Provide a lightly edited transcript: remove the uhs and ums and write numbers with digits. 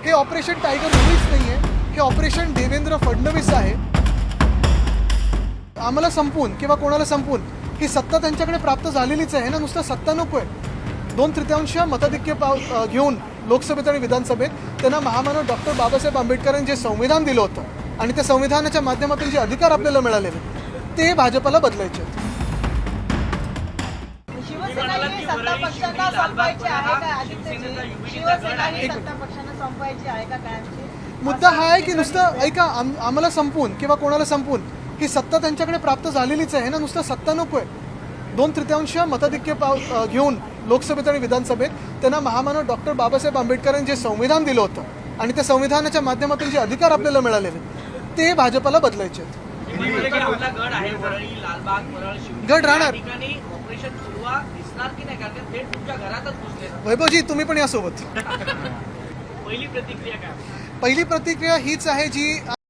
हे operation tiger मुळीच नाही आहे, हे ऑपरेशन देवेंद्र फडणवीस आहे. आम्हाला संपून किंवा कोणाला संपून ही सत्ता त्यांच्याकडे प्राप्त झालेलीच आहे ना, नुसतं सत्ता नको आहे. 2/3 मताधिक्य घेऊन लोकसभेत आणि विधानसभेत त्यांना महामानव डॉक्टर बाबासाहेब आंबेडकरांनी जे संविधान दिलं होतं आणि त्या संविधानाच्या माध्यमातून जे अधिकार आपल्याला मिळालेले ते भाजपला बदलायचे आहेत. शिवसेना ही सत्ता पक्षांना संपवायची आहे का आदित्यजी? शिवसेना ही सत्ता पक्षांना संपवायची आहे का कायमची? मुद्दा हा आहे की नुसतं ऐका, आम्हाला संपून किंवा कोणाला संपून ही सत्ता त्यांच्याकडे प्राप्त झालेलीच आहे ना, नुसतं सत्ता नको आहे. 2/3 मताधिक्य घेऊन लोकसभेत आणि विधानसभेत त्यांना महामानव डॉक्टर बाबासाहेब आंबेडकरांनी जे संविधान दिलं होतं आणि त्या संविधानाच्या माध्यमातून जे अधिकार आपल्याला मिळालेले ते भाजपला बदलायचे आहेत. गड राहणार. वैभवजी तुम्ही पण यासोबत. पहिली प्रतिक्रिया काय? पहिली प्रतिक्रिया हीच आहे जी